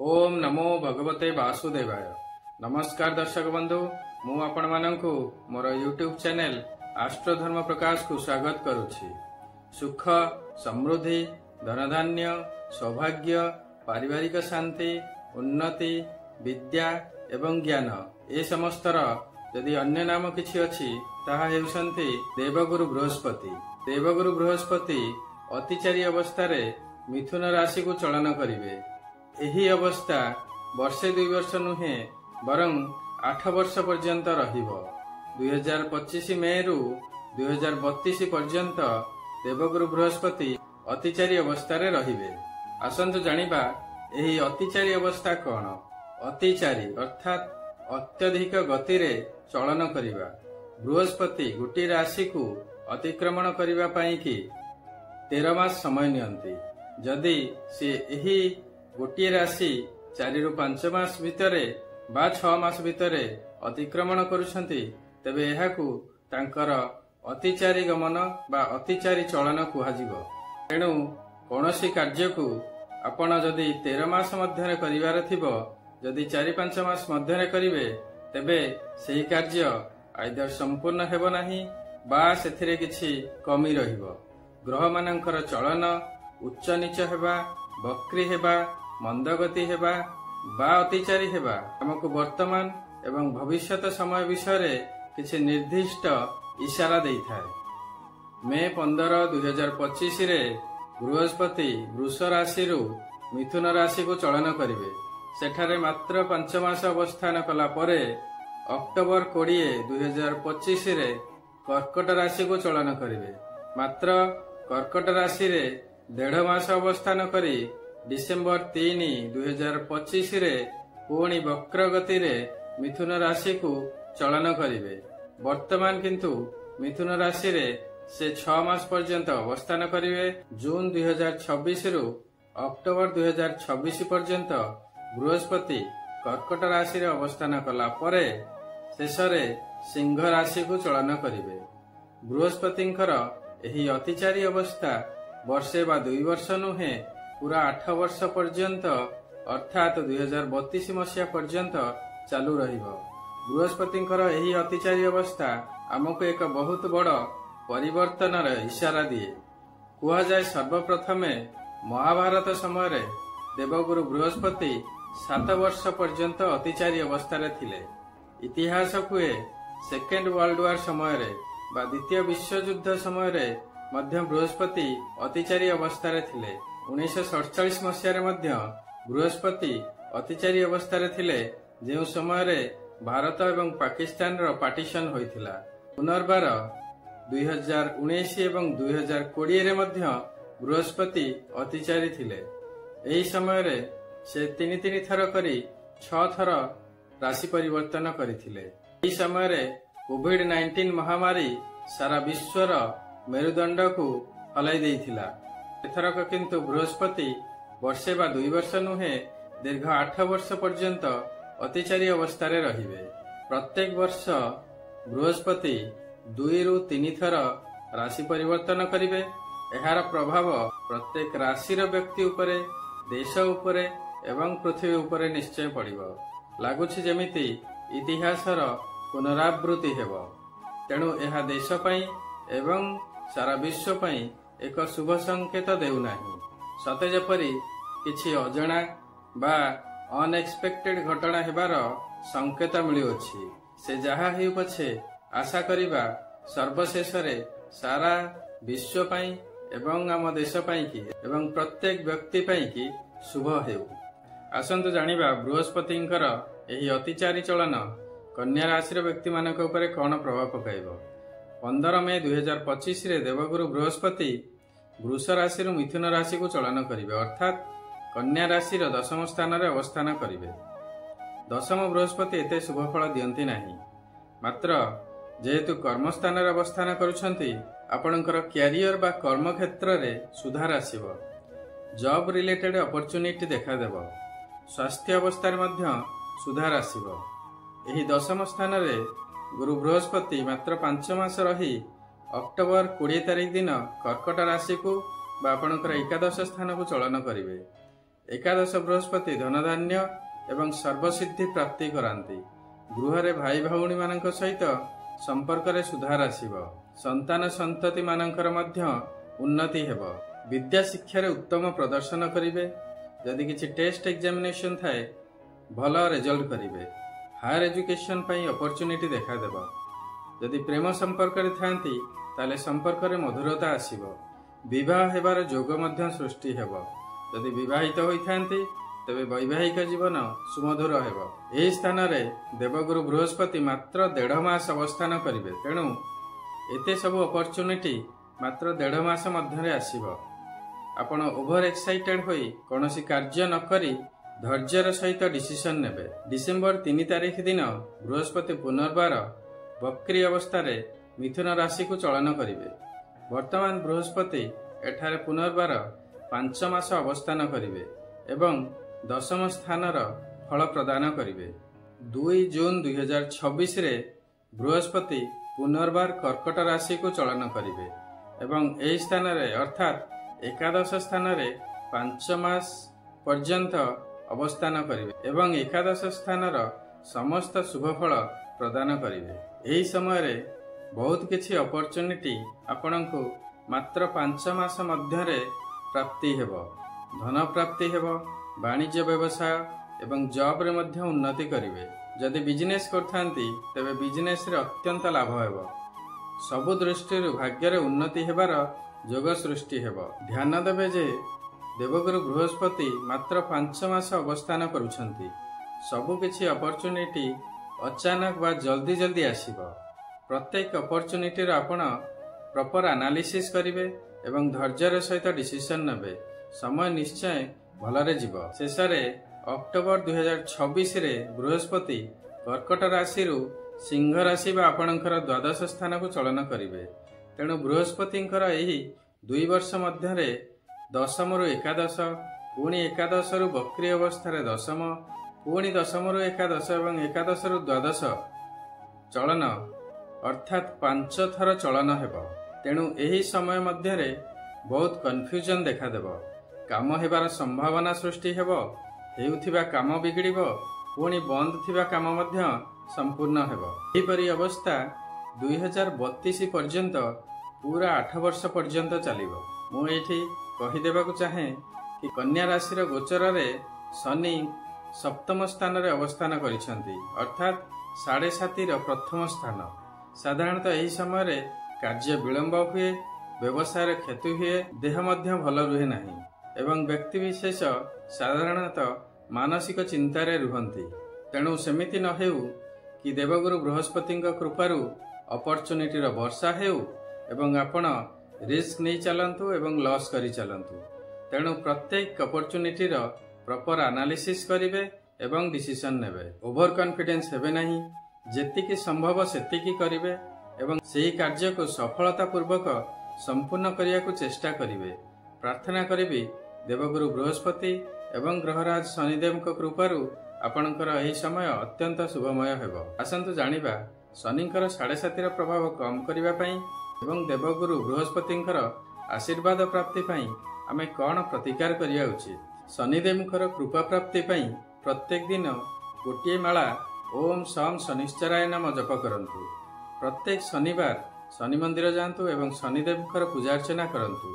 ओम नमो भगवते वासुदेवाय। नमस्कार दर्शक बंधु, मु आपण मानंकु मोर यूट्यूब चैनल आस्ट्रोधर्म प्रकाश को स्वागत करुछि। सुख, समृद्धि, धनधान्य, सौभाग्य, पारिवारिक शांति, उन्नति, विद्या एवं ज्ञान ए समस्तर यदि अन्य नाम किछि अछि ताहा हेउसंती देवगुरु बृहस्पति। देवगुरु बृहस्पति अतिचारी अवस्था मिथुन राशि को चलन करिवे। एही अवस्था वर्षे 2 वर्ष नुहे बरं 8 वर्ष पर्यंत रहिबो। 2025 मे रु 2032 पर्यंत देवगुरु बृहस्पति अतिचारी अवस्था रे रहिबे। आसंतु जानिबा एही अतिचारी अवस्था कोन। अतिचारी अर्थात अत्यधिक गति रे चलन करिबा। बृहस्पति गोटे राशि को अतिक्रमण करिबा पई कि 13 मास समय नियंती। जदि से एही गोटे राशि 4 रु 5 मास भितरे बा 6 मास भितरे अतिक्रमण करुछंती तेबे एहाकू तांकर अतिचारी गमन बा अतिचारी चलन कुहाजिबो। तेणु कोनोसी कार्य को आपण जदि 13 मास मध्यरे करिवार थिबो, जदि 4-5 मास मध्यरे करिवे तेबे सेही कार्य आइदर संपूर्ण हेबो नाही बा सेथिरे किछि कमी रहिबो। ग्रह मानकर चलन उच्च नीच हेबा, बक्री हेबा, मंदगति हेबा बा अतिचारी हेबा हमको वर्तमान एवं भविष्यत समय विषय किछि निर्दिष्ट इशारा देइथाय। मे 15, 2025 रे बृहस्पति वृष राशि रु मिथुन राशि को चलन करिवे। सेठारे मात्र 5 मास अवस्थान कला परे अक्टोबर 20, 2025 रे कर्कट राशि को चलन करिवे। मात्र कर्कट राशि रे 1.5 मास अवस्थान करी डिसेम्बर 3, 2025 रे पुणी वक्र गति रे मिथुन राशि को चलन करिवे। वर्तमान किंतु मिथुन राशि रे से 6 मास पर्यंत अवस्थान करिवे। जून 2026 रु अक्टोबर 2026 पर्यंत बृहस्पति कर्कट राशि रे अवस्थान कला परे शेषरे सिंह राशि को चलन करिवे। बृहस्पतिंकर एही अतिचारी अवस्था वर्षे बा 2 वर्ष नुहे पूरा 8 वर्ष पर्यंत अर्थात 2032 मसीहा पर्यंत चालू रहिबो। बृहस्पतिंकर एही अतिचारी अवस्था आमको एक बहुत बड़ परिवर्तन इशारा दिए। कुहा जाय सर्वप्रथमे महाभारत समय रे देवगुरु बृहस्पति 7 वर्ष पर्यंत अतिचारी अवस्था रे थिले। इतिहास कुए सेकेंड वर्ल्ड वार समय रे बा द्वितीय विश्व युद्ध समय रे मध्य बृहस्पति अतिचारी अवस्था रे थिले। 1947 मसीह मध्य बृहस्पति अतिचारी अवस्था रे थिले, जो समय रे भारत एवं पाकिस्तान रो पार्टीशन होइथिला। पुनर्बार 2019 एवं 2020 रे मध्य बृहस्पति अतिचारी थिले। एही समय रे से 3 थर करी 6 थर राशि परिवर्तन करिथिले। एही समय रे कोविड-19 महामारी सारा विश्वर मेरुदंड को हलाई देइथिला। एथरक किंतु बृहस्पति वर्षे बा 2 वर्ष नुहे दीर्घ 8 वर्ष पर्यंत अतिचारी अवस्था रे रहिबे। प्रत्येक वर्ष बृहस्पति 2 रु 3 थर राशि परिवर्तन करिवे। एहार प्रभाव प्रत्येक राशि रो व्यक्ति उपरे, देश उपरे एवं पृथ्वी उपरे निश्चय पड़िबो। लागुछि जेमिति इतिहासर पुनरावृत्ति हेबो। तेणु एहा देश पई एवं सारा विश्व पई एक शुभ संकेत देउ नाही। सते जेपरि किछि अजणा बा अनएक्सपेक्टेड घटना हेबार संकेत मिलुअछि। से जहा हेउ पछे आशा करिबा सर्वशेष रे सारा विश्व पई एवं आम देश पई कि एवं प्रत्येक व्यक्ति पई कि शुभ हेउ। आसंतु जानिबा बृहस्पतिंकर एही अतिचारी चलन कन्या राशि व्यक्ति मानक उपरे कोन प्रभाव पकाइबो। 15 मे 2025 रे देवगुरु बृहस्पति वृष राशि मिथुन राशि को चलन करिवे, अर्थात कन्या राशि 10म स्थान रे अवस्थान करिवे। 10म बृहस्पति एते शुभ फल दियंती नाही। मात्र जेहेतु कर्म स्थान रे अवस्थान करूछंती आपणकर कैरियर बा कर्म क्षेत्र रे सुधार आसीबो। जॉब रिलेटेड अपॉर्चुनिटी देखा देबो। स्वास्थ्य अवस्था रे मध्य सुधार आसीबो। एही 10म स्थान रे गुरु बृहस्पति मात्र 5 मास रही अक्टोबर 20 तारिख दिन कर्कट राशि को बा आपणकर एकादश स्थान को चलन करिवे। एकादश बृहस्पति धनधान्य एवं सर्वसिद्धि प्राप्ति करांती। गृह भाई भौणी मानक सहित संपर्क रे सुधार आसीबो। संतान संतति मानकर मध्य उन्नति हेबो। विद्या शिक्षा रे उत्तम प्रदर्शन करिवे। यदि किछि टेस्ट एग्जामिनेशन थाए भल रिजल्ट करिवे। हायर एजुकेशन पई अपॉर्चुनिटी देखा देबो। यदि प्रेम संपर्क रे थांती ताले संपर्क रे मधुरता आसीबो। विवाह हेबार योग मध्य सृष्टि हेबो। यदि विवाहित होई थांती तेबे वैवाहिक जीवन सुमधुर हेबो। एही स्थान रे देवगुरु बृहस्पति मात्र 1.5 मास अवस्थान करिवे। तेणु एते सब अपॉर्चुनिटी मात्र 1.5 मास मध्य रे आसीबो। आपण ओभर एक्साइटेड होई कोनोसी कार्य न करी धैर्यर सहित डिसीजन नेबे। डिसेंबर 3 तारिख दिन बृहस्पति पुनर्बार वक्री अवस्था रे मिथुन राशि को चलन करिवे। वर्तमान बृहस्पति एठारे पुनर्बार 5 मास अवस्थान करिवे एवं 10म स्थानर फल प्रदान करिवे। 2 जून 2026 रे बृहस्पति पुनर्बार कर्कट राशि को चलन करिवे एवं एही स्थान रे अर्थात एकादश स्थान रे 5 मास पर्यंत अवस्थान करिवे एवं एकादश स्थानर समस्त शुभ फल प्रदान करिवे। एही समय रे बहुत किछि अपॉर्चुनिटी आपनकु मात्र 5 मास मध्य रे प्राप्ति हेबो। धन प्राप्ति हेबो। वाणिज्य व्यवसाय एवं जॉब रे मध्य उन्नति करिवे। जदि बिजनेस करथांती तेबे बिजनेस रे अत्यंत लाभ हेबो। सबु दृष्टि भाग्य रे उन्नति हेबार योग सृष्टि हेबो। ध्यान देबे जे देवगुरु बृहस्पति मात्र 5 मास अवस्थान करुछंती। सबु किछि अपॉर्चुनिटी अचानक बा जल्दी जल्दी आसीबो। प्रत्येक अपॉर्चुनिटी रे आपण प्रॉपर एनालिसिस करिवे एवं धैर्यर सहित डिसीजन नेबे। समय निश्चय भलरे जीव। शेष अक्टोबर 2026 रे बृहस्पति कर्कट राशि सिंह राशि बा आपणकर द्वादश स्थान को चलन करिवे। तेणु बृहस्पतिंकर एही 2 वर्ष मध्य 10 रु एकादश पुणी एकादश रु वक्री अवस्था 10म पुणी 10 रु एकादश एवं एकादश रु द्वादश चलन अर्थात 5 थर चलन हेबो। तेणु एही समय मध्य बहुत कन्फ्यूजन देखा देबो। काम हेबार संभावना सृष्टि हेबो। हेउथिबा काम बिगड़िबो। पुणी बंद थिबा काम मध्य संपूर्ण हेबो। एहिपरि अवस्था 2032 पर्यंत पूरा 8 वर्ष पर्यंत चलिबो। मु एठी कहि देबाकू चाहे कि कन्या राशि रो गोचर रे शनि 7म स्थान रे अवस्थान करिसंती अर्थात 7.5 रो प्रथम स्थान। साधारणतः एही समय रे कार्य विलंब हुए, व्यवसाय रे क्षति हुए, देह मध्य भल रुहे नाही एवं व्यक्ति विशेष साधारणतः मानसिक चिंतार रुहंती। तेणु सेमिति न हेउ कि देवगुरु बृहस्पति कृपारू अपॉर्चुनिटी रो वर्षा हेउ एवं आपण रिस्क नहीं चलंतु एवं लॉस करी चलंतु। तेणु प्रत्येक अपॉर्चुनिटी रो प्रॉपर एनालिसिस करिवे एवं डिसीजन नेबे। ओवर कॉन्फिडेंस हेबे नाही। जेतिकी संभव सेतिकी करिवे एवं सेही कार्य को सफलता पूर्वक संपूर्ण करिया को चेष्टा करिवे। प्रार्थना करिबी देवगुरु बृहस्पति एवं ग्रहराज शनिदेव कृपारू आपणकर एही समय अत्यंत शुभमय हेबो। आसंतु जानिबा शनिंकर 7.5 प्रभाव कम करिबा पई एवं देवगुरु बृहस्पतिंकर आशीर्वाद प्राप्ति पई आमे कोन प्रतिकार करिया उचित। शनिदेवंकर कृपा प्राप्ति पई प्रत्येक दिन गोटिए माला ओम सम शनिश्चराय नाम जप करंतु। प्रत्येक शनिवार शनि मंदिर जांतु एवं शनिदेवंकर पूजा अर्चना करंतु।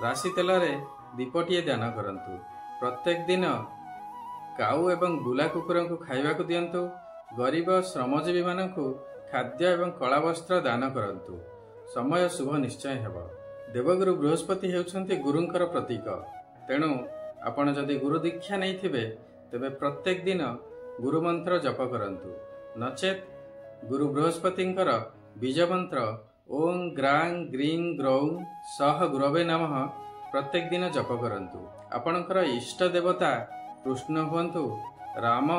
राशि तेल रे दीपटिए दान करंतु। प्रत्येक दिन काऊ एवं बुला कुकुर को खाइबा को दियंतु। गरीब श्रमजीवी मानकु खाद्य एवं कला वस्त्र दान करंतु। समय शुभ निश्चय हेबो। देवगुरु बृहस्पति हेउछंती गुरुंकर प्रतीक। तेणु आपण जदि गुरु दीक्षा नहीं थिबे तेबे प्रत्येक दिन गुरु मंत्र जप करंतु। नचेत गुरु बृहस्पतिंकर बीज मंत्र ओम ग्रां ग्रीं ग्रौं सह गुरवे नमः प्रत्येक दिन जप करंतु। आपणकर इष्ट देवता कृष्ण हुंतु, राम,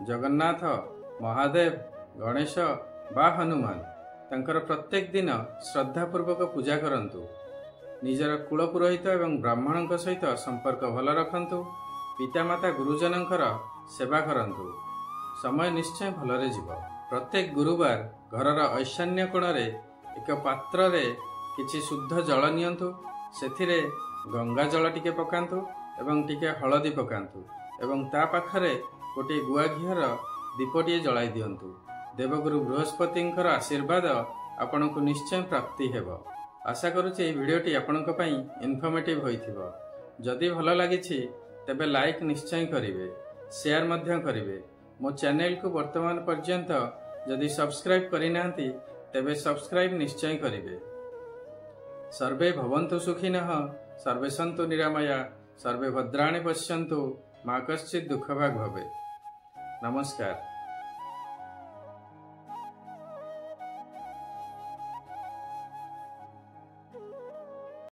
जगन्नाथ, महादेव, गणेश बा हनुमान तांकर प्रत्येक दिन श्रद्धा पूर्वक पूजा करंतु। निजर कुल पुरोहित एवं ब्राह्मण सहित संपर्क भल रखंतु। पितामाता गुरुजनंकर सेवा करंतु। समय निश्चय भलरे जीव। प्रत्येक गुरुवार घरर ऐशान्य कोण रे एक पात्र रे किछि शुद्ध जल नियंतु। सेथिरे गंगा जल टिके पकांतु ଏବଂ ଟିକେ ହଳଦୀ ପକାନ୍ତୁ ଏବଂ ତା ପାଖରେ ଗୋଟିଏ ଗୁଆ ଘିଅର ଦୀପଟିଏ ଜଳାଇ ଦିଅନ୍ତୁ। ଦେବଗୁରୁ ବୃହସ୍ପତିଙ୍କର ଆଶୀର୍ବାଦ ଆପଣଙ୍କୁ ନିଶ୍ଚୟ ପ୍ରାପ୍ତି ହେବ। ଆଶା କରୁଛି ଏହି ଭିଡ଼ିଓଟି ଆପଣଙ୍କ ପାଇଁ ଇନଫର୍ମେଟିଭ୍ ହୋଇଥିବ। ଯଦି ଭଲ ଲାଗିଛି ତେବେ ଲାଇକ୍ ନିଶ୍ଚୟ କରିବେ, ସେୟାର ମଧ୍ୟ କରିବେ। ମୋ ଚ୍ୟାନେଲକୁ ବର୍ତ୍ତମାନ ପର୍ଯ୍ୟନ୍ତ ଯଦି ସବସ୍କ୍ରାଇବ୍ କରିନାହାନ୍ତି ତେବେ ସବସ୍କ୍ରାଇବ୍ ନିଶ୍ଚୟ କରିବେ। सर्वे भवन्तु सुखिनः, सर्वे सन्तु निरामया, सर्वे भद्राणि पश्यन्तु, मा कश्चित् दुःखभाग् भवेत्। नमस्कार।